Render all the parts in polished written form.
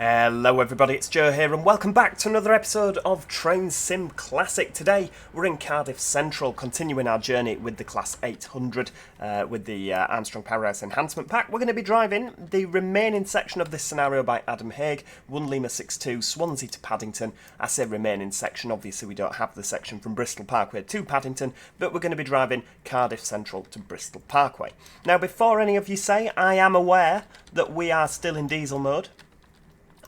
Hello everybody, it's Joe here and welcome back to another episode of Train Sim Classic. Today we're in Cardiff Central, continuing our journey with the Class 800 with the Armstrong Powerhouse Enhancement Pack. We're going to be driving the remaining section of this scenario by Adam Haig, 1 Lima 62, Swansea to Paddington. I say remaining section, obviously we don't have the section from Bristol Parkway to Paddington, but we're going to be driving Cardiff Central to Bristol Parkway. Now before any of you say, I am aware that we are still in diesel mode.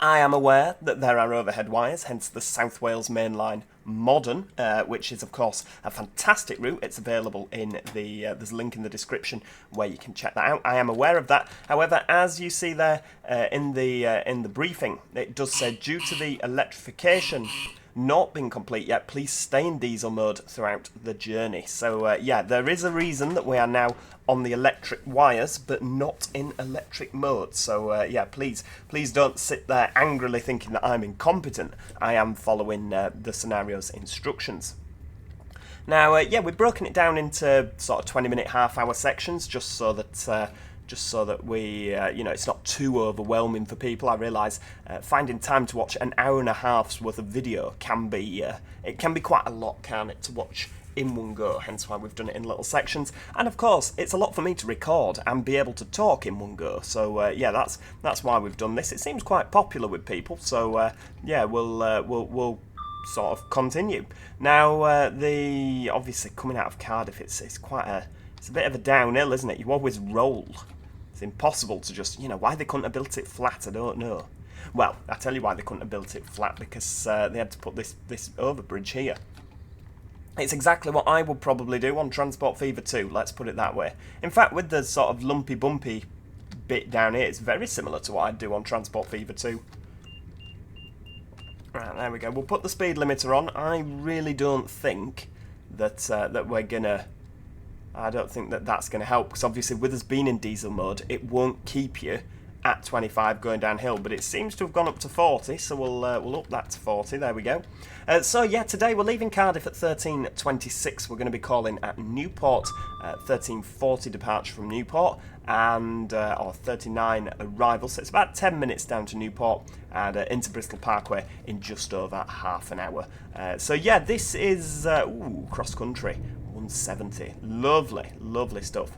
I am aware that there are overhead wires, hence the South Wales Mainline Modern, which is of course a fantastic route. It's available in the, there's a link in the description where you can check that out. I am aware of that. However, as you see there in the briefing, it does say due to the electrification not being complete yet, please stay in diesel mode throughout the journey. So yeah, there is a reason that we are now on the electric wires but not in electric mode. So yeah, please don't sit there angrily thinking that I'm incompetent. I am following the scenario's instructions. Now yeah, we've broken it down into sort of 20-minute, half-hour sections just so that we, you know, it's not too overwhelming for people. I realise finding time to watch an hour and a half's worth of video can be, it can be quite a lot, can't it, to watch in one go, hence why we've done it in little sections. And of course, it's a lot for me to record and be able to talk in one go. So yeah, that's why we've done this. It seems quite popular with people, so yeah, we'll sort of continue. Now, the obviously coming out of Cardiff, it's a bit of a downhill, isn't it? You always roll. It's impossible to just, you know, why they couldn't have built it flat, I don't know. Well, I tell you why they couldn't have built it flat, because they had to put this overbridge here. It's exactly what I would probably do on Transport Fever 2, let's put it that way. In fact, with the sort of lumpy bumpy bit down here, it's very similar to what I'd do on Transport Fever 2. Right, there we go. We'll put the speed limiter on. I really don't think that that we're gonna... I don't think that that's going to help, because obviously with us being in diesel mode, it won't keep you at 25 going downhill, but it seems to have gone up to 40, so we'll up that to 40, there we go. So yeah, today we're leaving Cardiff at 13:26, we're going to be calling at Newport, 13:40 departure from Newport, and or 39 arrival, so it's about 10 minutes down to Newport, and into Bristol Parkway in just over half an hour. So yeah, this is, cross country. 170. Lovely stuff.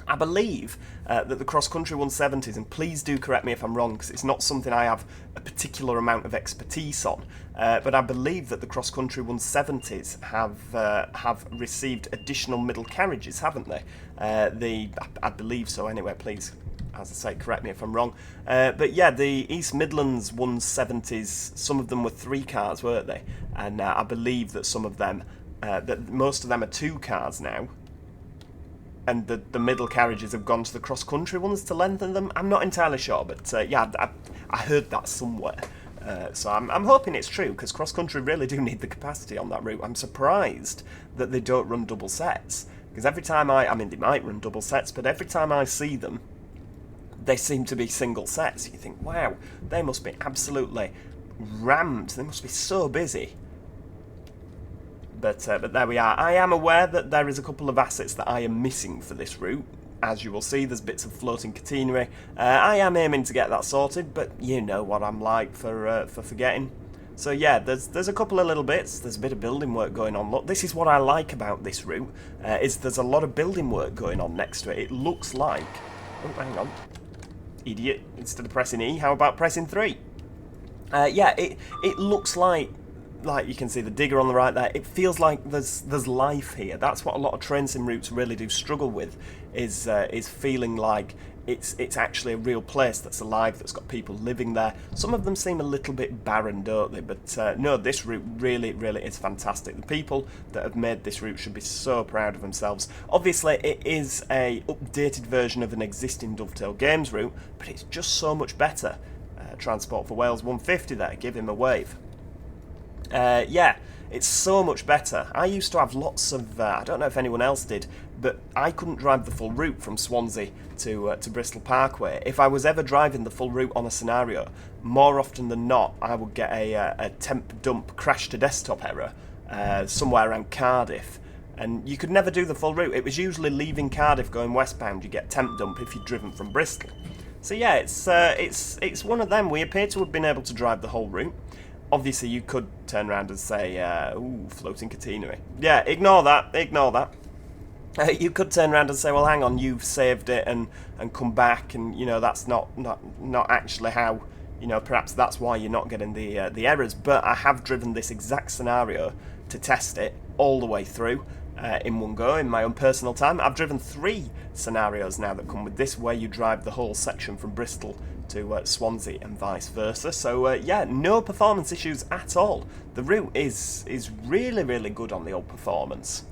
I believe that the cross-country 170s, and please do correct me if I'm wrong, because it's not something I have a particular amount of expertise on, but I believe that the cross-country 170s have received additional middle carriages, haven't they? I believe so anyway, please, as I say, correct me if I'm wrong. But yeah, the East Midlands 170s, some of them were 3 cars, weren't they? And I believe that some of them that most of them are 2 cars now, and the middle carriages have gone to the cross-country ones to lengthen them. I'm not entirely sure, but yeah, I heard that somewhere. So I'm hoping it's true, because cross-country really do need the capacity on that route. I'm surprised that they don't run double sets, because every time I mean, they might run double sets, but every time I see them, they seem to be single sets. You think, wow, they must be absolutely rammed. They must be so busy. But there we are. I am aware that there is a couple of assets that I am missing for this route. As you will see, there's bits of floating catenary. I am aiming to get that sorted, but you know what I'm like for forgetting. So yeah, there's a couple of little bits. There's a bit of building work going on. Look, this is what I like about this route, is there's a lot of building work going on next to it. It looks like... Oh, hang on. Idiot. Instead of pressing E, how about pressing 3? Yeah, it looks like you can see the digger on the right there, it feels like there's life here. That's what a lot of train sim routes really do struggle with, is feeling like it's actually a real place that's alive, that's got people living there. Some of them seem a little bit barren, don't they? But no, this route really is fantastic. The people that have made this route should be so proud of themselves. Obviously, it is a updated version of an existing Dovetail Games route, but it's just so much better. Transport for Wales 150 there, give him a wave. Yeah, it's so much better. I used to have lots of, I don't know if anyone else did, but I couldn't drive the full route from Swansea to Bristol Parkway. If I was ever driving the full route on a scenario, more often than not, I would get a temp dump crash to desktop error somewhere around Cardiff. And you could never do the full route. It was usually leaving Cardiff going westbound, you get temp dump if you'd driven from Bristol. So yeah, it's one of them. We appear to have been able to drive the whole route. Obviously, you could turn around and say, ooh, floating catenary. Yeah, ignore that, ignore that. You could turn around and say, well, hang on, you've saved it and come back, and, you know, that's not actually how, you know, perhaps that's why you're not getting the errors. But I have driven this exact scenario to test it all the way through in one go in my own personal time. I've driven 3 scenarios now that come with this, where you drive the whole section from Bristol to Swansea and vice versa. So yeah, no performance issues at all. The route is really, really good on the old performance.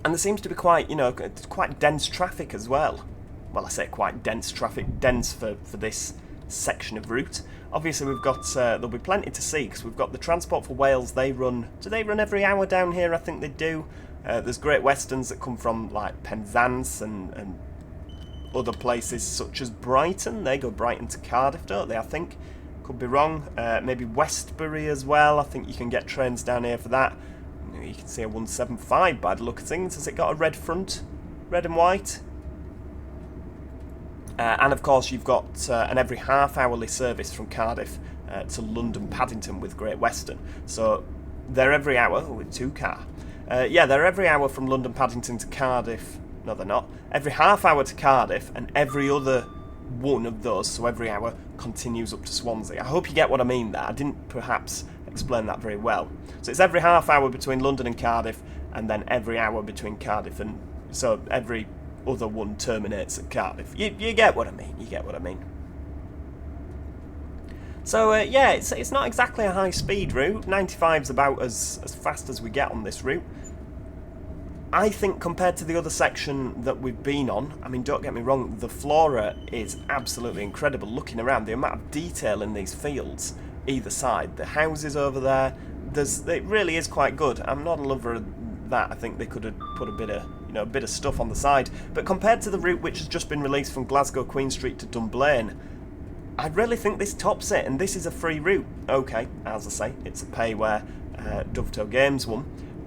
And there seems to be quite, you know, quite dense traffic as well. Well, I say quite dense traffic, dense for this section of route. Obviously, we've got, there'll be plenty to see, because we've got the Transport for Wales. They run, do they run every hour down here? I think they do. There's Great Westerns that come from, like, Penzance and other places such as Brighton. They go Brighton to Cardiff, don't they, I think? Could be wrong. Maybe Westbury as well. I think you can get trains down here for that. You can see a 175 by the look of things. Has it got a red front? Red and white? And of course you've got an every half-hourly service from Cardiff to London Paddington with Great Western. So they're every hour, with 2 car. Yeah, they're every hour from London Paddington to Cardiff. No, they're not. Every half hour to Cardiff, and every other one of those, so every hour, continues up to Swansea. I hope you get what I mean there. I didn't perhaps explain that very well. So it's every half hour between London and Cardiff, and then every hour between Cardiff and... So every other one terminates at Cardiff. You get what I mean, you get what I mean. So yeah, it's not exactly a high-speed route. 95's about as fast as we get on this route. I think compared to the other section that we've been on, I mean, don't get me wrong, the flora is absolutely incredible. Looking around, the amount of detail in these fields, either side, the houses over there, it really is quite good. I'm not a lover of that. I think they could have put a bit of, you know, a bit of stuff on the side. But compared to the route which has just been released from Glasgow Queen Street to Dunblane, I really think this tops it, and this is a free route. Okay, as I say, it's a pay where Dovetail Games won.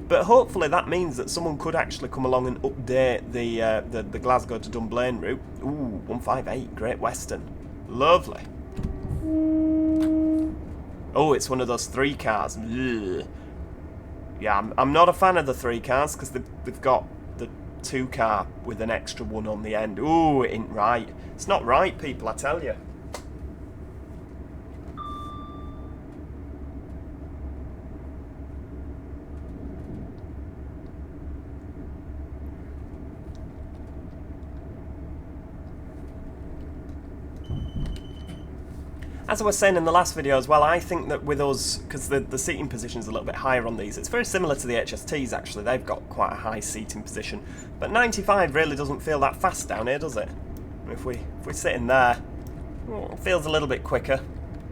But hopefully that means that someone could actually come along and update the Glasgow to Dunblane route. Ooh, 158, Great Western. Lovely. Oh, it's one of those 3 cars. Ugh. Yeah, I'm not a fan of the 3 cars, because they've got the 2 car with an extra one on the end. Ooh, it ain't right. It's not right, people, I tell you. As I was saying in the last video as well, I think that with us, because the seating position is a little bit higher on these, it's very similar to the HSTs actually. They've got quite a high seating position. But 95 really doesn't feel that fast down here, does it? If we sit in there, it feels a little bit quicker,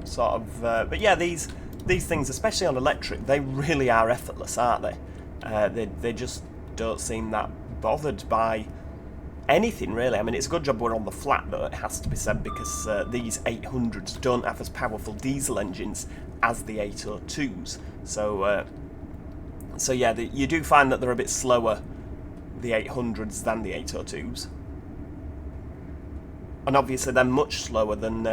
sort of. But yeah, these things, especially on electric, they really are effortless, aren't they? They just don't seem that bothered by anything really. I mean, it's a good job we're on the flat though, it has to be said, because these 800s don't have as powerful diesel engines as the 802s. So yeah, you do find that they're a bit slower, the 800s, than the 802s. And obviously they're much slower than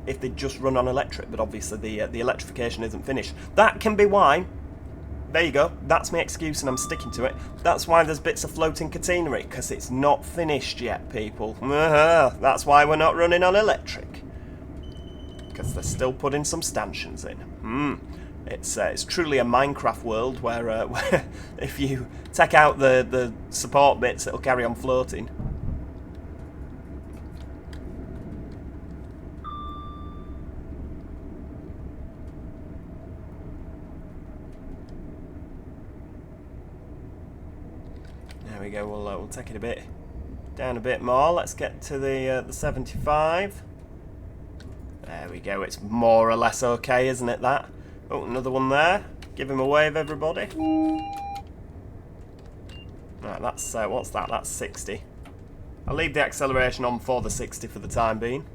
if they just run on electric, but obviously the electrification isn't finished. That can be why, there you go, that's my excuse and I'm sticking to it. That's why there's bits of floating catenary, because it's not finished yet, people. That's why we're not running on electric. Because they're still putting some stanchions in. It's truly a Minecraft world where if you take out the support bits, it'll carry on floating. There we go, we'll take it a bit down a bit more. Let's get to the 75. There we go, it's more or less okay, isn't it, that? Oh, another one there. Give him a wave, everybody. Right, that's, what's that? That's 60. I'll leave the acceleration on for the 60 for the time being.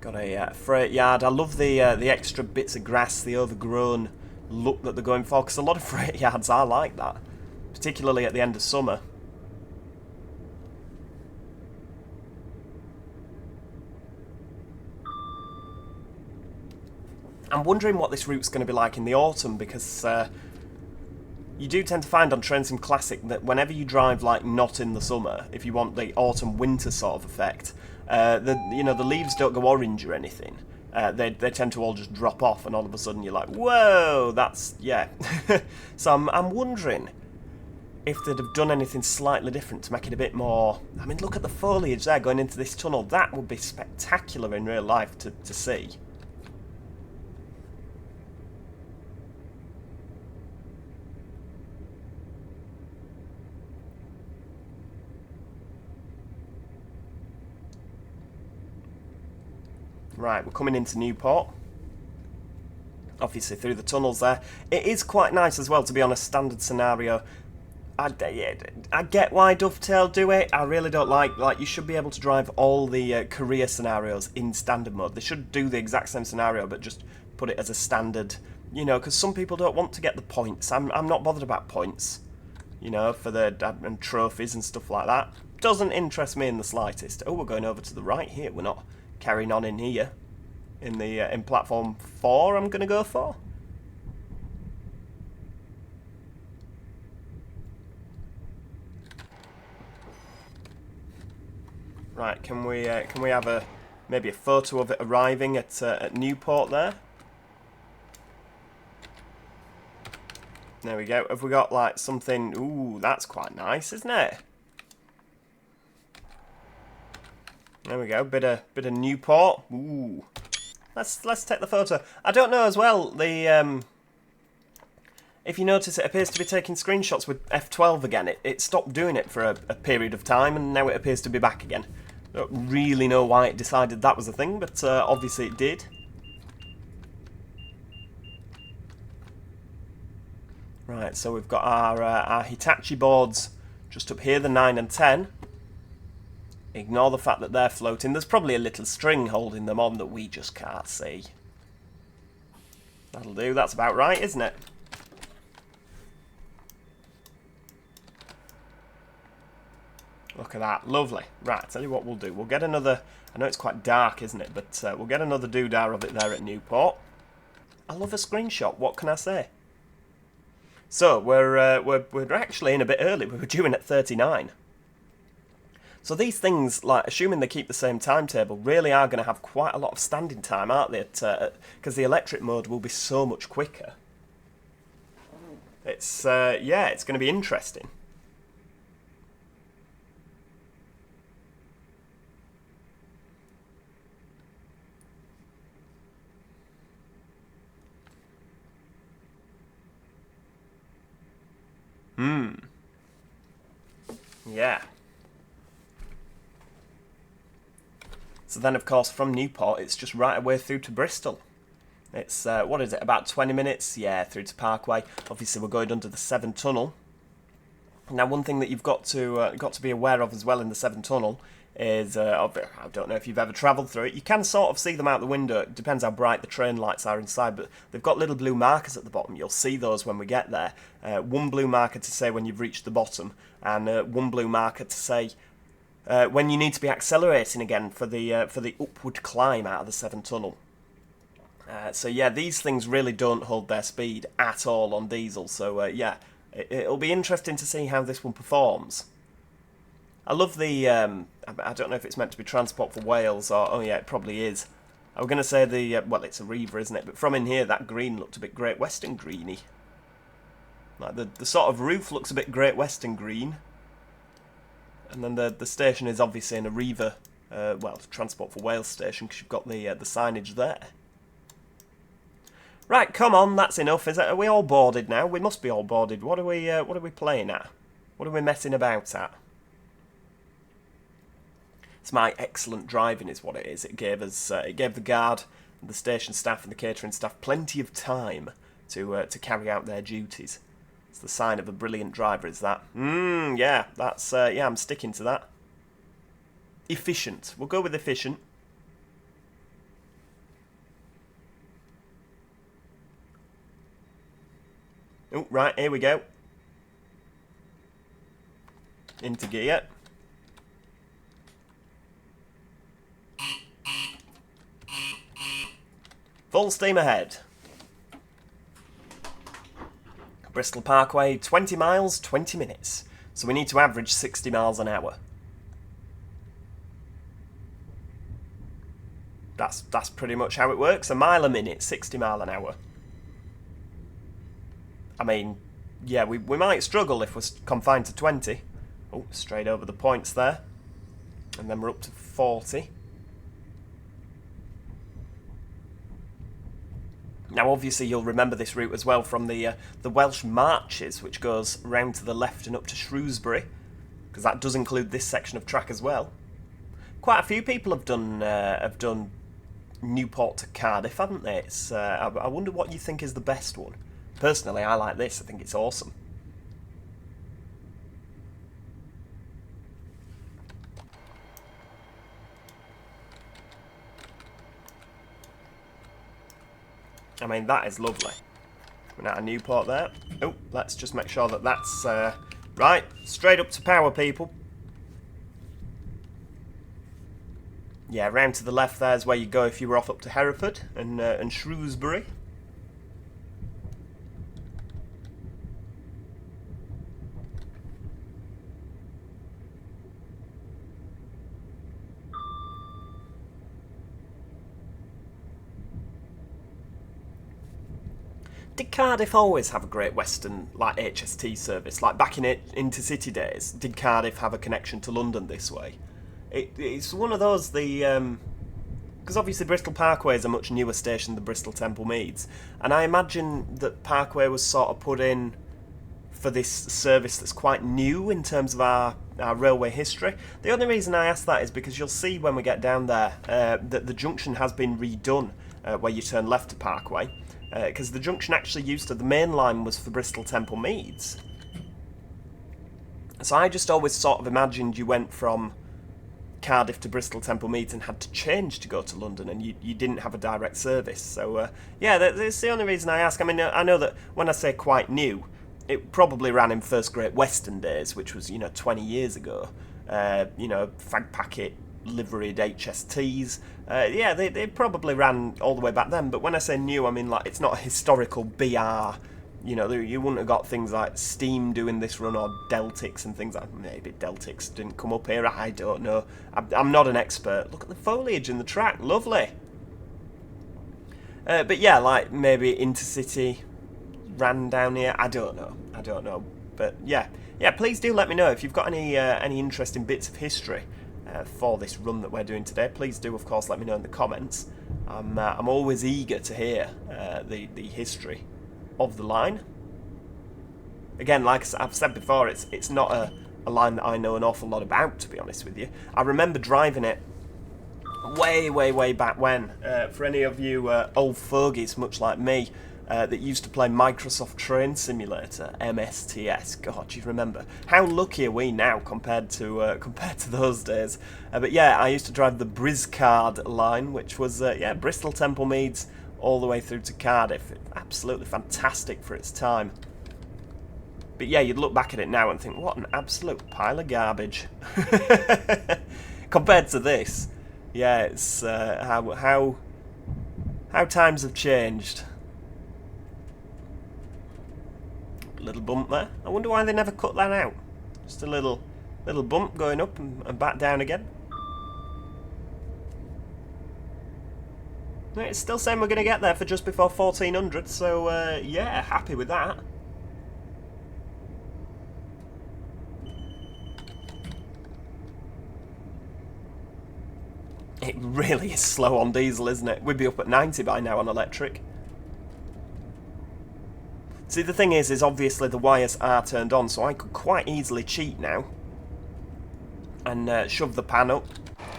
Got a freight yard. I love the extra bits of grass, the overgrown look that they're going for, because a lot of freight yards are like that, particularly at the end of summer. I'm wondering what this route's going to be like in the autumn, because you do tend to find on Train Sim Classic that whenever you drive like not in the summer, if you want the autumn-winter sort of effect, the leaves don't go orange or anything. They tend to all just drop off, and all of a sudden you're like, whoa, that's, yeah. So I'm wondering if they'd have done anything slightly different to make it a bit more... I mean, look at the foliage there going into this tunnel. That would be spectacular in real life to see. Right, we're coming into Newport. Obviously through the tunnels there. It is quite nice as well to be on a standard scenario. I get why Dovetail do it. I really don't like you should be able to drive all the career scenarios in standard mode. They should do the exact same scenario but just put it as a standard, because some people don't want to get the points. I'm not bothered about points, for the and trophies and stuff like that. Doesn't interest me in the slightest. Oh, we're going over to the right here. We're not carrying on in here. In platform 4 I'm going to go for. Right, can we have maybe a photo of it arriving at Newport there? There we go. Have we got like something? Ooh, that's quite nice, isn't it? There we go. Bit of Newport. Ooh. Let's take the photo. I don't know as well, if you notice, it appears to be taking screenshots with F12 again. It stopped doing it for a period of time, and now it appears to be back again. I don't really know why it decided that was a thing, but obviously it did. Right, so we've got our Hitachi boards just up here, the 9 and 10. Ignore the fact that they're floating. There's probably a little string holding them on that we just can't see. That'll do. That's about right, isn't it? Look at that. Lovely. Right, tell you what we'll do. We'll get another... I know it's quite dark, isn't it? But we'll get another doodah of it there at Newport. I love a screenshot. What can I say? So, we're actually in a bit early. We were due in at 39. So these things, like assuming they keep the same timetable, really are going to have quite a lot of standing time, aren't they? Because the electric mode will be so much quicker. It's yeah, it's going to be interesting. Yeah. So then, of course, from Newport, it's just right away through to Bristol. It's, what is it, about 20 minutes? Yeah, through to Parkway. Obviously, we're going under the Severn Tunnel. Now, one thing that you've got to be aware of as well in the Severn Tunnel is, I don't know if you've ever travelled through it, you can sort of see them out the window. It depends how bright the train lights are inside, but they've got little blue markers at the bottom. You'll see those when we get there. One blue marker to say when you've reached the bottom, and one blue marker to say when you need to be accelerating again for the upward climb out of the Severn Tunnel. So yeah, these things really don't hold their speed at all on diesel. So yeah, it'll be interesting to see how this one performs. I love the, I don't know if it's meant to be Transport for Wales or, oh yeah, it probably is. I was going to say the, well, it's a Reaver, isn't it? But from in here, that green looked a bit Great Western greeny. Like the sort of roof looks a bit Great Western green. And then the station is obviously in a Reaver, well, Transport for Wales station, because you've got the signage there. Right, come on, that's enough. Are we all boarded now? We must be all boarded. What are we playing at? What are we messing about at? It's my excellent driving is what it is. It gave us, it gave the guard, the station staff and the catering staff plenty of time to carry out their duties. It's the sign of a brilliant driver, is that? Yeah, that's, yeah, I'm sticking to that. Efficient. We'll go with efficient. Oh, right, here we go. Into gear. Full steam ahead. Bristol Parkway, 20 miles, 20 minutes. So we need to average 60 miles an hour. That's pretty much how it works. A mile a minute, 60 mile an hour. I mean, yeah, we might struggle if we're confined to 20. Oh, straight over the points there. And then we're up to 40. Now, obviously, you'll remember this route as well from the Welsh Marches, which goes round to the left and up to Shrewsbury, because that does include this section of track as well. Quite a few people have done Newport to Cardiff, haven't they? It's I wonder what you think is the best one. Personally, I like this. I think it's awesome. I mean, that is lovely. We're out of Newport there. Oh, let's just make sure that that's... right, straight up to power, people. Yeah, round to the left there's where you go if you were off up to Hereford and Shrewsbury. Did Cardiff always have a Great Western, like, HST service? Like, back in intercity days, did Cardiff have a connection to London this way? It's one of those, because obviously Bristol Parkway is a much newer station than Bristol Temple Meads, and I imagine that Parkway was sort of put in for this service that's quite new in terms of our railway history. The only reason I ask that is because you'll see when we get down there that the junction has been redone where you turn left to Parkway. Because the junction actually used to, the main line was for Bristol Temple Meads. So I just always sort of imagined you went from Cardiff to Bristol Temple Meads and had to change to go to London, and you didn't have a direct service. So yeah, that's the only reason I ask. I mean, I know that when I say quite new, it probably ran in first Great Western days, which was, 20 years ago. Fag packet liveried HSTs. Yeah, they probably ran all the way back then, but when I say new, I mean, like, it's not a historical BR. You wouldn't have got things like Steam doing this run, or Deltics and things like... Maybe Deltics didn't come up here, I don't know. I'm not an expert. Look at the foliage in the track, lovely. But yeah, like, maybe Intercity ran down here, I don't know. But yeah, please do let me know if you've got any interesting bits of history for this run that we're doing today. Please do, of course, let me know in the comments. I'm always eager to hear the history of the line. Again, like I've said before, it's not a line that I know an awful lot about, to be honest with you. I remember driving it way back when. For any of you old fogies, much like me, that used to play Microsoft Train Simulator, MSTS. God, you remember? How lucky are we now compared to those days? But yeah, I used to drive the Briscard line, which was Bristol Temple Meads all the way through to Cardiff. Absolutely fantastic for its time. But yeah, you'd look back at it now and think, what an absolute pile of garbage compared to this. Yeah, it's how times have changed. Little bump there. I wonder why they never cut that out. Just a little bump going up and back down again. It's still saying we're going to get there for just before 1400, so yeah, happy with that. It really is slow on diesel, isn't it? We'd be up at 90 by now on electric. See, the thing is obviously the wires are turned on, so I could quite easily cheat now and shove the pan up,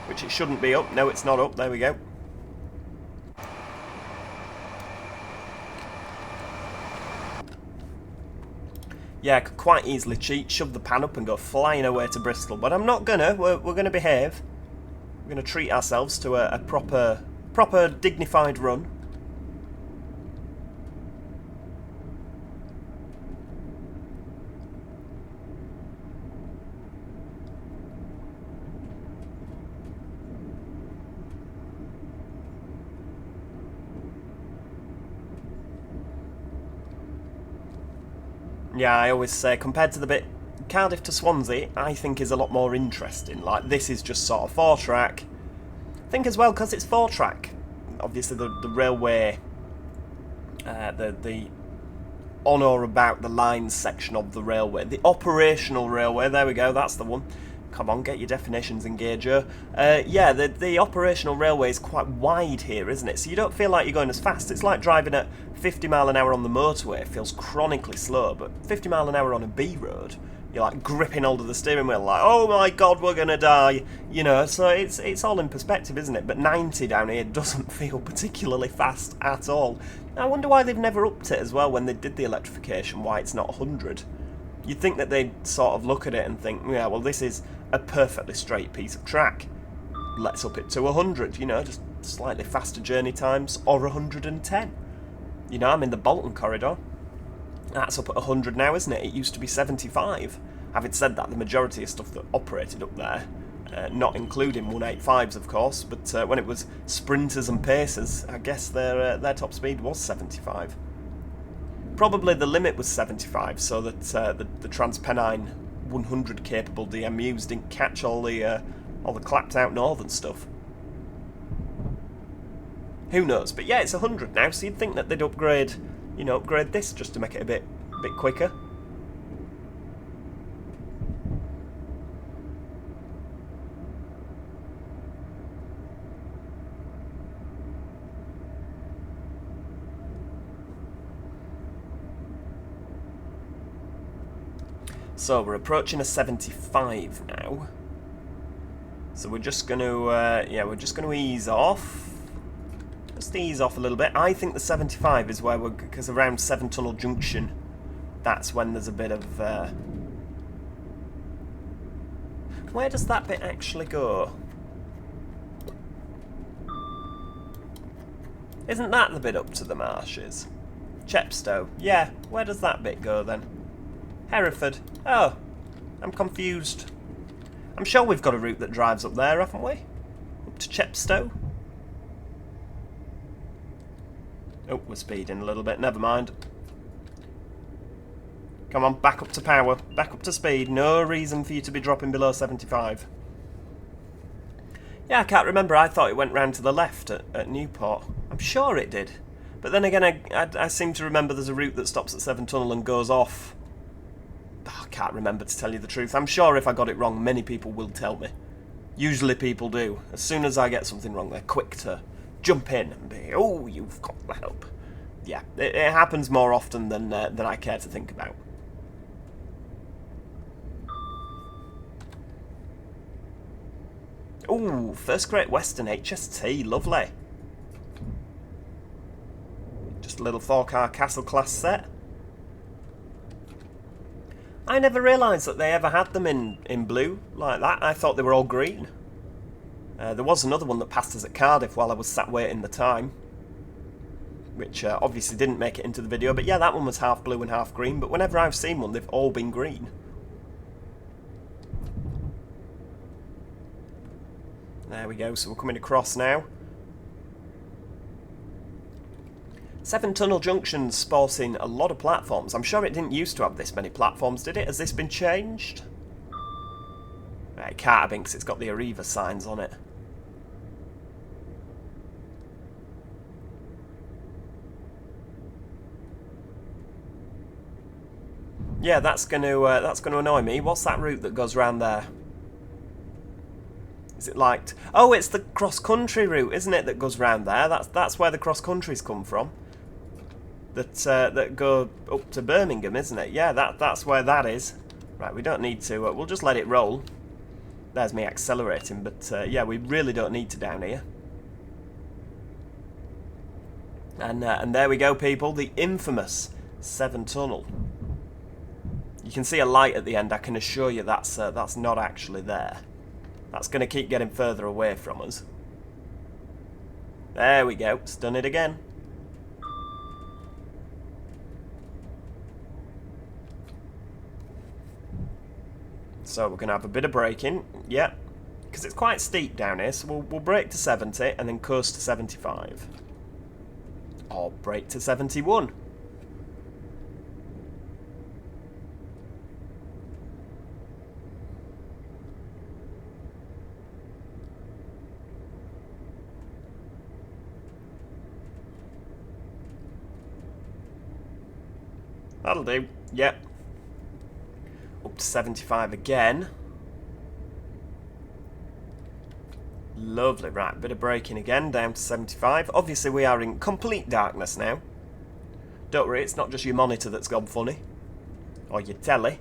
which it shouldn't be up. No, it's not up. There we go. Yeah, I could quite easily cheat, shove the pan up and go flying away to Bristol, but I'm not gonna. We're gonna behave. We're gonna treat ourselves to a proper dignified run. Yeah, I always say, compared to the bit Cardiff to Swansea, I think is a lot more interesting. Like, this is just sort of 4-track. I think as well, because it's 4-track, obviously the railway, the on or about the lines section of the railway, the operational railway, there we go, that's the one. Come on, get your definitions in gear, Joe. Yeah, the operational railway is quite wide here, isn't it? So you don't feel like you're going as fast. It's like driving at 50 mile an hour on the motorway. It feels chronically slow, but 50 mile an hour on a B road, you're like gripping hold of the steering wheel like, oh my god, we're going to die. You know, so it's all in perspective, isn't it? But 90 down here doesn't feel particularly fast at all. I wonder why they've never upped it as well when they did the electrification, why it's not 100. You'd think that they'd sort of look at it and think, yeah, well, this is a perfectly straight piece of track. Let's up it to 100, you know, just slightly faster journey times, or 110. You know, I'm in the Bolton corridor. That's up at 100 now, isn't it? It used to be 75. Having said that, the majority of stuff that operated up there, not including 185s, of course, but when it was sprinters and pacers, I guess their top speed was 75. Probably the limit was 75, so that the Transpennine 100 capable DMUs didn't catch all the clapped out northern stuff. Who knows? But yeah, it's 100 now, so you'd think that they'd upgrade this just to make it a bit quicker. So we're approaching a 75 now. So we're just going to ease off. Just ease off a little bit. I think the 75 is where because around 7 Tunnel Junction, that's when there's a bit of... Where does that bit actually go? Isn't that the bit up to the marshes? Chepstow. Yeah, where does that bit go then? Hereford. Oh, I'm confused. I'm sure we've got a route that drives up there, haven't we? Up to Chepstow. Oh, we're speeding a little bit. Never mind. Come on, back up to power. Back up to speed. No reason for you to be dropping below 75. Yeah, I can't remember. I thought it went round to the left at Newport. I'm sure it did. But then again, I seem to remember there's a route that stops at 7 Tunnel and goes off. Oh, I can't remember, to tell you the truth. I'm sure if I got it wrong, many people will tell me. Usually people do. As soon as I get something wrong, they're quick to jump in and be, oh, you've got the help. Yeah, it happens more often than I care to think about. Ooh, First Great Western HST, lovely. Just a little 4-car Castle class set. I never realised that they ever had them in blue like that. I thought they were all green. There was another one that passed us at Cardiff while I was sat waiting the time, which obviously didn't make it into the video, but yeah, that one was half blue and half green, but whenever I've seen one, they've all been green. There we go, so we're coming across now. 7 Tunnel Junction's sporting a lot of platforms. I'm sure it didn't used to have this many platforms, did it? Has this been changed? Right, it can't have been because it's got the Arriva signs on it. Yeah, that's going to annoy me. What's that route that goes round there? Is it like... Oh, it's the cross-country route, isn't it, that goes round there? That's where the cross-countries come from. That go up to Birmingham, isn't it? Yeah, that's where that is. Right, we don't need to... we'll just let it roll. There's me accelerating, but yeah, we really don't need to down here. And there we go, people. The infamous 7 Tunnel. You can see a light at the end. I can assure you that's not actually there. That's going to keep getting further away from us. There we go. It's done it again. So we're going to have a bit of braking. Yeah. Because it's quite steep down here. So we'll brake to 70 and then coast to 75. Or brake to 71. That'll do. Yep. Up to 75 again. Lovely. Right, bit of braking again, down to 75. Obviously, we are in complete darkness now. Don't worry, it's not just your monitor that's gone funny. Or your telly.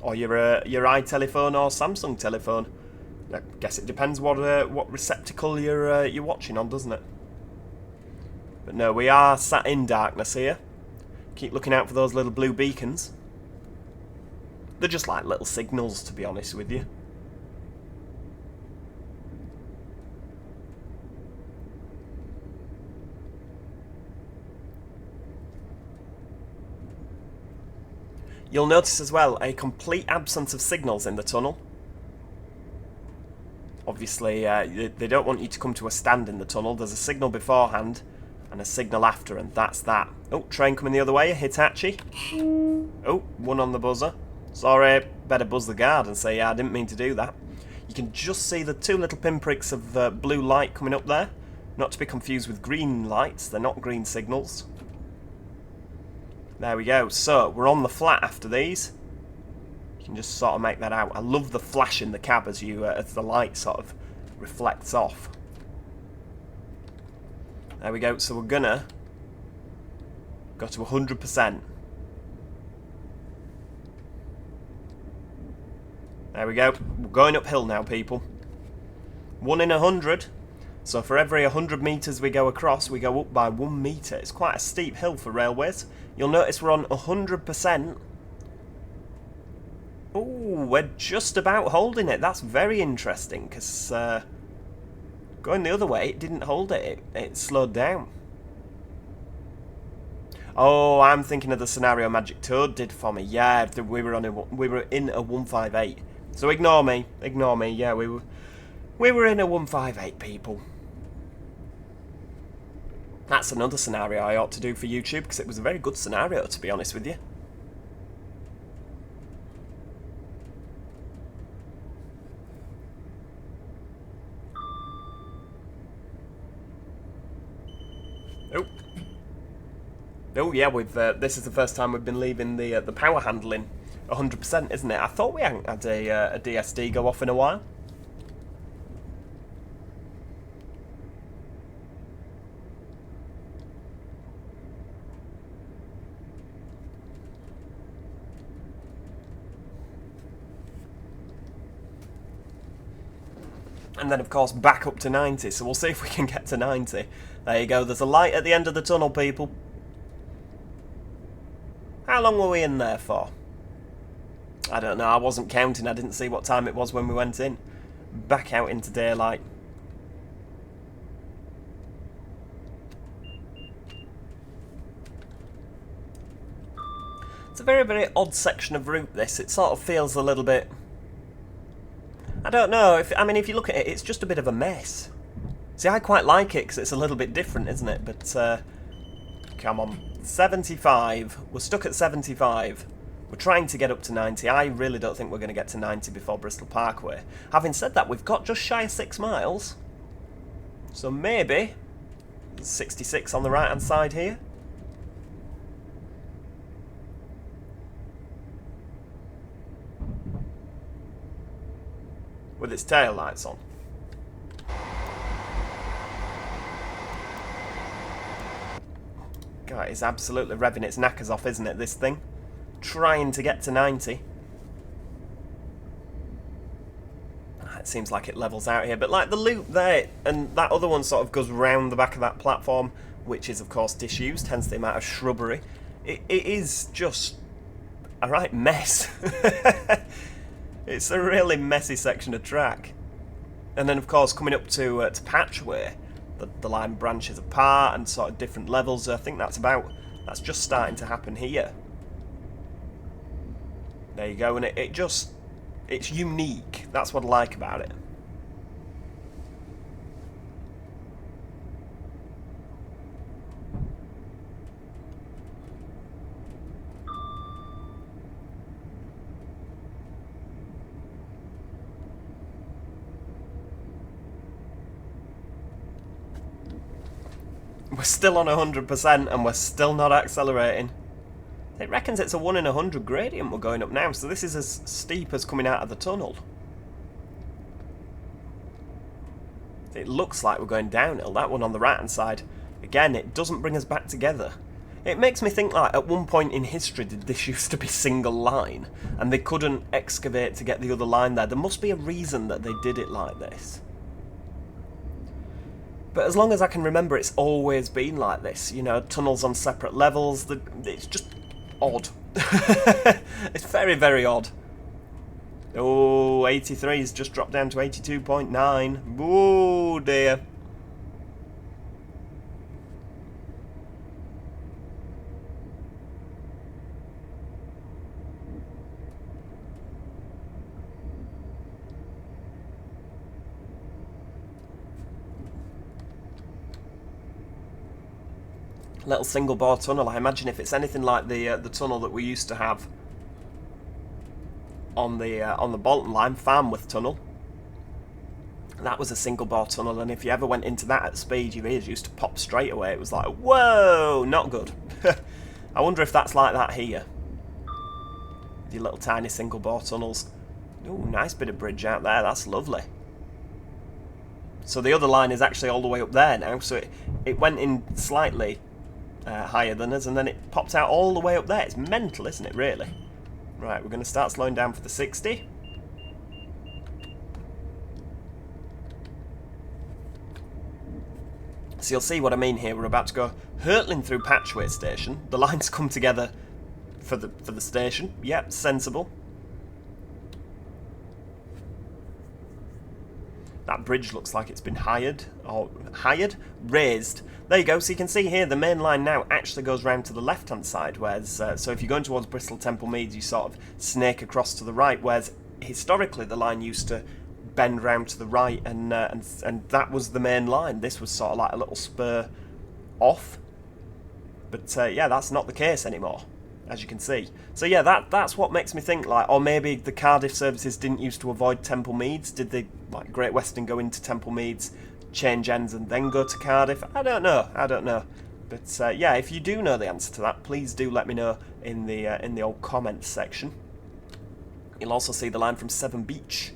Or your iTelephone or Samsung telephone. I guess it depends what receptacle you're watching on, doesn't it? But no, we are sat in darkness here. Keep looking out for those little blue beacons. They're just like little signals, to be honest with you. You'll notice as well a complete absence of signals in the tunnel. Obviously, they don't want you to come to a stand in the tunnel. There's a signal beforehand and a signal after, and that's that. Oh, train coming the other way, a Hitachi. Oh, one on the buzzer. Sorry, better buzz the guard and say, yeah, I didn't mean to do that. You can just see the two little pinpricks of blue light coming up there. Not to be confused with green lights, they're not green signals. There we go. So, we're on the flat after these. You can just sort of make that out. I love the flash in the cab as the light sort of reflects off. There we go. So we're gonna go to 100%. There we go. We're going uphill now, people. 1 in 100. So for every 100 metres we go across, we go up by 1 metre. It's quite a steep hill for railways. You'll notice we're on 100%. Ooh, we're just about holding it. That's very interesting, because going the other way, it didn't hold it. It slowed down. Oh, I'm thinking of the scenario Magic Toad did for me. Yeah, we were in a 158. So ignore me. Ignore me. Yeah, we were in a 158, people. That's another scenario I ought to do for YouTube, because it was a very good scenario, to be honest with you. Oh. Oh yeah, this is the first time we've been leaving the power handling 100%, isn't it? I thought we hadn't had a DSD go off in a while. And then, of course, back up to 90, so we'll see if we can get to 90. There you go, there's a light at the end of the tunnel, people. How long were we in there for? I don't know, I wasn't counting, I didn't see what time it was when we went in. Back out into daylight. It's a very, very odd section of route, this. It sort of feels a little bit... I don't know, if you look at it, it's just a bit of a mess. See, I quite like it because it's a little bit different, isn't it? But, come on. 75. We're stuck at 75. We're trying to get up to 90. I really don't think we're going to get to 90 before Bristol Parkway. Having said that, we've got just shy of 6 miles. So maybe 66 on the right-hand side here. With its tail lights on. God, it's absolutely revving its knackers off, isn't it, this thing? Trying to get to 90. It seems like it levels out here, but like the loop there, and that other one sort of goes round the back of that platform, which is of course disused, hence the amount of shrubbery. It is just a right mess. It's a really messy section of track. And then of course coming up to Patchway, the line branches apart and sort of different levels. I think that's just starting to happen here. There you go, and it's unique. That's what I like about it. We're still on 100% and we're still not accelerating. It reckons it's a 1 in 100 gradient we're going up now, so this is as steep as coming out of the tunnel. It looks like we're going downhill. That one on the right hand side, again, it doesn't bring us back together. It makes me think, like, at one point in history did this used to be single line and they couldn't excavate to get the other line there. There must be a reason that they did it like this. But as long as I can remember, it's always been like this, you know, tunnels on separate levels. It's just odd. It's very, very odd. Oh, 83's just dropped down to 82.9. Oh dear. Little single bore tunnel. I imagine if it's anything like the tunnel that we used to have on the Bolton line, Farnworth tunnel, that was a single bore tunnel, and if you ever went into that at speed, your ears used to pop straight away. It was like, whoa, not good. I wonder if that's like that here. Your little tiny single bore tunnels. Ooh, nice bit of bridge out there. That's lovely. So the other line is actually all the way up there now. So it went in slightly higher than us, and then it popped out all the way up there. It's mental, isn't it, really? Right, we're going to start slowing down for the 60. So you'll see what I mean here. We're about to go hurtling through Patchway Station. The lines come together for the station. Yep, sensible. That bridge looks like it's been raised. There you go. So you can see here the main line now actually goes round to the left-hand side, whereas so if you're going towards Bristol Temple Meads, you sort of snake across to the right, whereas historically the line used to bend round to the right, and that was the main line. This was sort of like a little spur off, but yeah, that's not the case anymore, as you can see. So yeah, that's what makes me think, like, or maybe the Cardiff services didn't used to avoid Temple Meads. Did they, like Great Western, go into Temple Meads, change ends, and then go to Cardiff? I don't know. But yeah, if you do know the answer to that, please do let me know in the old comments section. You'll also see the line from Severn Beach.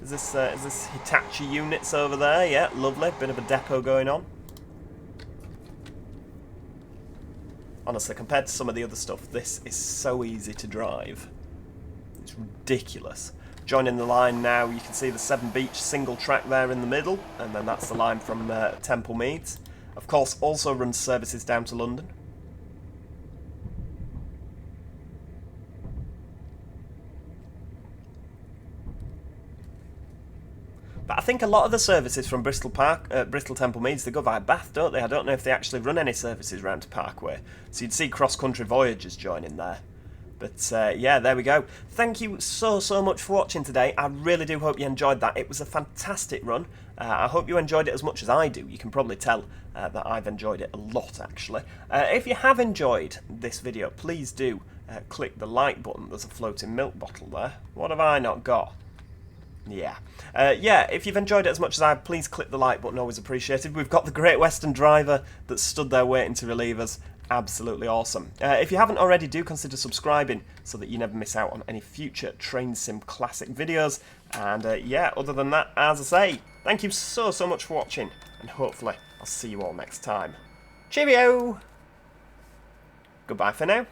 Is this Hitachi units over there? Yeah, lovely. Bit of a depot going on. Honestly, compared to some of the other stuff, this is so easy to drive. It's ridiculous. Joining the line now, you can see the Severn Beach single track there in the middle, and then that's the line from Temple Meads. Of course, also runs services down to London. But I think a lot of the services from Bristol Temple Meads, they go via Bath, don't they? I don't know if they actually run any services round to Parkway. So you'd see cross-country voyages joining there. But yeah, there we go. Thank you so much for watching today. I really do hope you enjoyed that. It was a fantastic run. I hope you enjoyed it as much as I do. You can probably tell that I've enjoyed it a lot, actually. If you have enjoyed this video, please do click the like button. There's a floating milk bottle there. What have I not got? Yeah. Yeah, if you've enjoyed it as much as I have, please click the like button, always appreciated. We've got the Great Western driver that stood there waiting to relieve us. Absolutely awesome. If you haven't already, do consider subscribing so that you never miss out on any future Train Sim Classic videos. And yeah, other than that, as I say, thank you so much for watching, and hopefully I'll see you all next time. Cheerio! Goodbye for now.